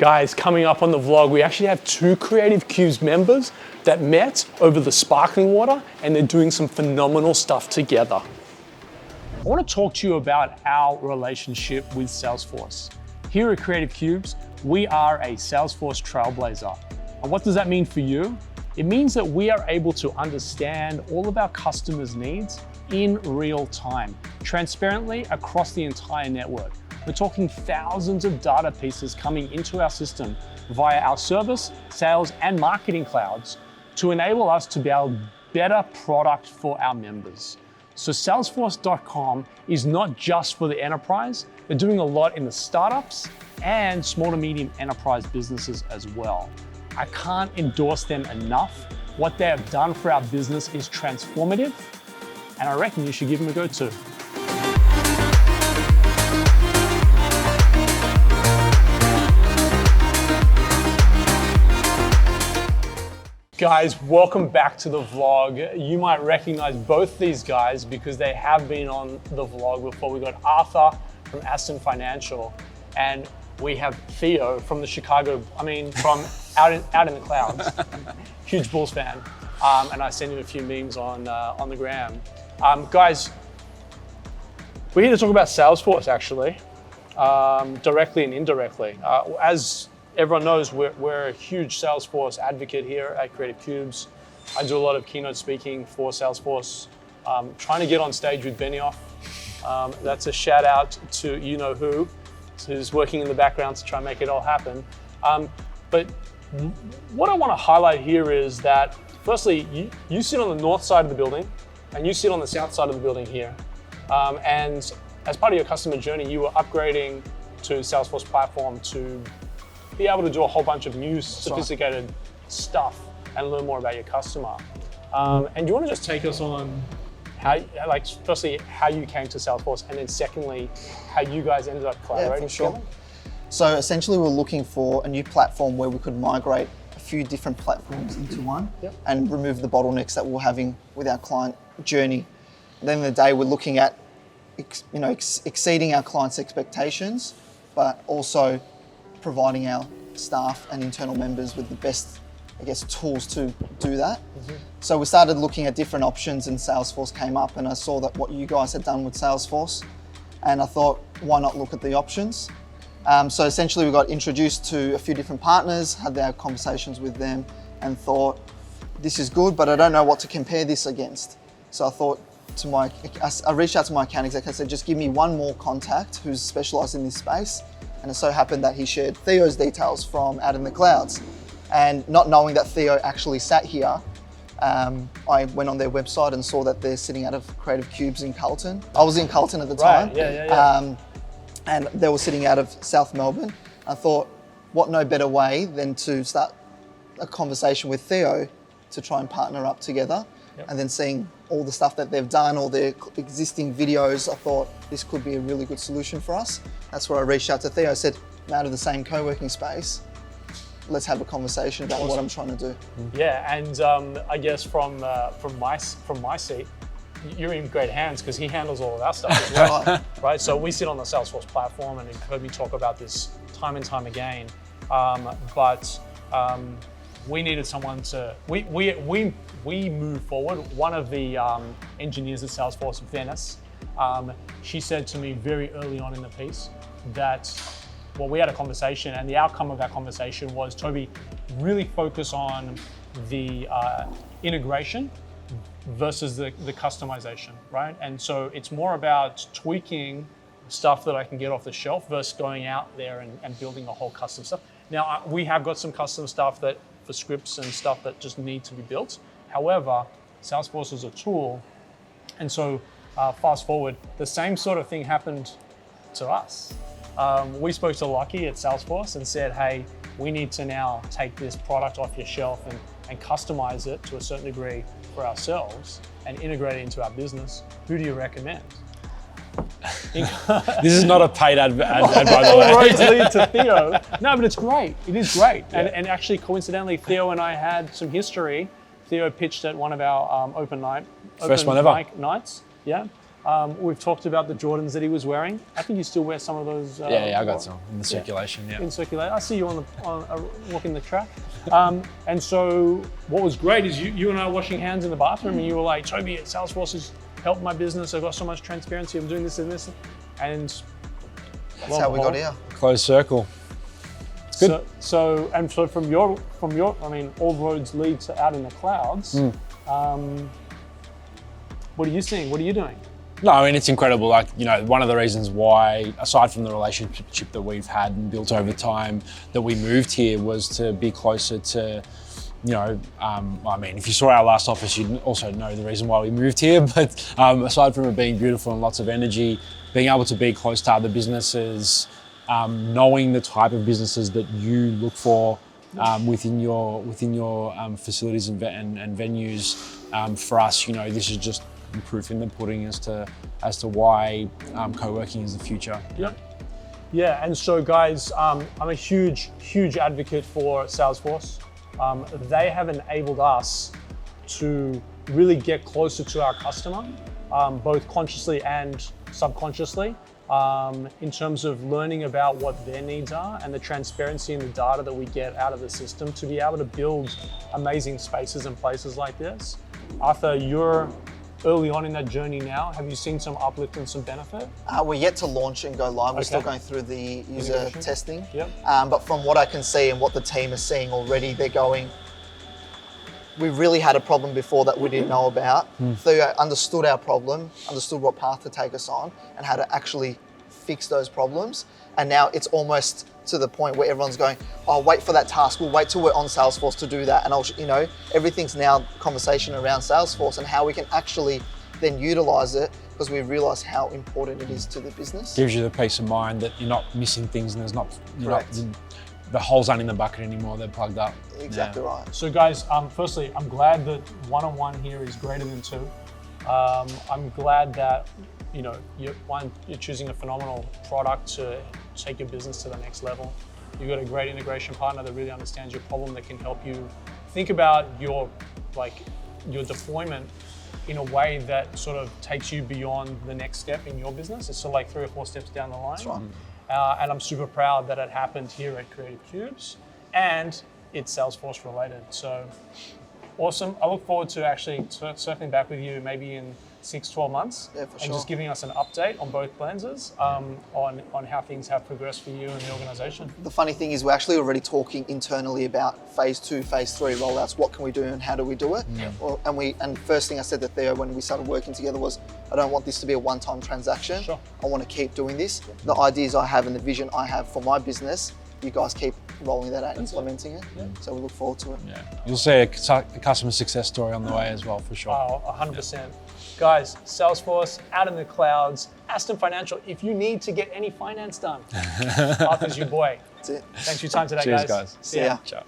Guys, coming up on the vlog, we actually have 2 Creative Cubes members that met over the sparkling water, and they're doing some phenomenal stuff together. I want to talk to you about our relationship with Salesforce. Here at Creative Cubes, we are a Salesforce trailblazer. And what does that mean for you? It means that we are able to understand all of our customers' needs in real time, transparently across the entire network. We're talking thousands of data pieces coming into our system via our service, sales, and marketing clouds to enable us to build better product for our members. So Salesforce.com is not just for the enterprise. They're doing a lot in the startups and small to medium enterprise businesses as well. I can't endorse them enough. What they have done for our business is transformative, and I reckon you should give them a go too. Guys, welcome back to the vlog. You might recognize both these guys because they have been on the vlog before. We got Arthur from Aston Financial, and we have Theo from from out in the clouds. Huge Bulls fan, and I sent him a few memes on the gram. Guys, we're here to talk about Salesforce actually, directly and indirectly. As everyone knows, we're a huge Salesforce advocate here at Creative Cubes. I do a lot of keynote speaking for Salesforce. Trying to get on stage with Benioff. That's a shout out to you know who's working in the background to try and make it all happen. But what I want to highlight here is that, firstly, you sit on the north side of the building and you sit on the south side of the building here. And as part of your customer journey, you were upgrading to Salesforce platform to be able to do a whole bunch of new sophisticated stuff and learn more about your customer. And you want to just take us on firstly, how you came to Salesforce, and then secondly, how you guys ended up collaborating together? So essentially we're looking for a new platform where we could migrate a few different platforms into one and remove the bottlenecks that we're having with our client journey. At the end of the day, we're looking at exceeding our clients' expectations, but also providing our staff and internal members with the best, tools to do that. So we started looking at different options, and Salesforce came up, and I saw that what you guys had done with Salesforce, and I thought, why not look at the options? So essentially we got introduced to a few different partners, had our conversations with them, and thought, this is good, but I don't know what to compare this against. So I thought I reached out to my account exec. I said, just give me one more contact who's specialized in this space. And it so happened that he shared Theo's details from out in the clouds. And not knowing that Theo actually sat here, I went on their website and saw that they're sitting out of Creative Cubes in Carlton. I was in Carlton at the time. Right, yeah. And they were sitting out of South Melbourne. I thought, what no better way than to start a conversation with Theo to try and partner up together. And then seeing all the stuff that they've done, all their existing videos, I thought this could be a really good solution for us. That's where I reached out to Theo. I said, I'm out of the same co-working space. Let's have a conversation about what I'm trying to do. Yeah, and I guess from my seat, you're in great hands because he handles all of our stuff as well, right? So we sit on the Salesforce platform, and you've heard me talk about this time and time again. But we needed someone to. We moved forward. One of the engineers at Salesforce, Venice, she said to me very early on in the piece that, well, we had a conversation, and the outcome of that conversation was, Toby, really focus on the integration versus the customization, right? And so it's more about tweaking stuff that I can get off the shelf versus going out there and building a whole custom stuff. Now, we have got some custom stuff for scripts and stuff that just need to be built. However, Salesforce is a tool, and so fast forward, the same sort of thing happened to us. We spoke to Lucky at Salesforce and said, hey, we need to now take this product off your shelf and customize it to a certain degree for ourselves and integrate it into our business. Who do you recommend? This is not a paid ad by the way. Roads lead to Theo. No, but it's great. It is great. Yeah. And actually, coincidentally, Theo and I had some history. Theo pitched at one of our open First one ever. mic nights. Yeah. We've talked about the Jordans that he was wearing. I think you still wear some of those. Yeah, I got some in the circulation. Yeah. In circulation. I see you walking the track. And so what was great is you and I were washing hands in the bathroom, and you were like, Toby, Salesforce has helped my business. I've got so much transparency. I'm doing this and this, and That's how we got here. Closed circle. Good. So from your, I mean, all roads lead to out in the clouds. What are you seeing? What are you doing? No, I mean, it's incredible. Like, you know, one of the reasons why, aside from the relationship that we've had and built over time, that we moved here was to be closer to, you know, I mean, if you saw our last office, you'd also know the reason why we moved here. But aside from it being beautiful and lots of energy, being able to be close to other businesses, knowing the type of businesses that you look for within your facilities and venues, for us, you know, this is just proof in the pudding as to why co-working is the future. Yep. Yeah, and so guys, I'm a huge advocate for Salesforce. They have enabled us to really get closer to our customer, both consciously and subconsciously, in terms of learning about what their needs are and the transparency and the data that we get out of the system to be able to build amazing spaces and places like this. Arthur, you're early on in that journey now. Have you seen some uplift and some benefit? We're yet to launch and go live. We're still going through the user testing. Yep. But from what I can see and what the team is seeing already, they're going, we really had a problem before that we didn't know about. Theo understood our problem, understood what path to take us on, and how to actually fix those problems. And now it's almost to the point where everyone's going, oh, wait for that task. We'll wait till we're on Salesforce to do that. And you know, everything's now conversation around Salesforce and how we can actually then utilize it, because we realize how important it is to the business. Gives you the peace of mind that you're not missing things and there's not, the holes aren't in the bucket anymore, they're plugged up. Exactly right. So guys, firstly, I'm glad that one-on-one here is greater than two. I'm glad that, you know, you're choosing a phenomenal product to take your business to the next level. You've got a great integration partner that really understands your problem, that can help you think about your deployment in a way that sort of takes you beyond the next step in your business. It's sort of like 3 or 4 steps down the line. That's right. And I'm super proud that it happened here at Creative Cubes, and it's Salesforce related. So awesome. I look forward to actually circling back with you maybe in 6-12 months, Yeah, for and sure. just giving us an update on both lenses, on how things have progressed for you and the organization. The funny thing is we're actually already talking internally about phase 2, phase 3 rollouts. What can we do and how do we do it? Yeah. Well, and first thing I said to Theo when we started working together was, I don't want this to be a one-time transaction. Sure. I want to keep doing this. The ideas I have and the vision I have for my business, you guys keep rolling that out and implementing it. Yeah. So we look forward to it. Yeah. You'll see a customer success story on the way as well, for sure. Oh, 100%. Guys, Salesforce, out in the clouds, Aston Financial, if you need to get any finance done, Arthur's your boy. That's it. Thanks for your time today, Cheers, guys. See ya. Yeah. Ciao.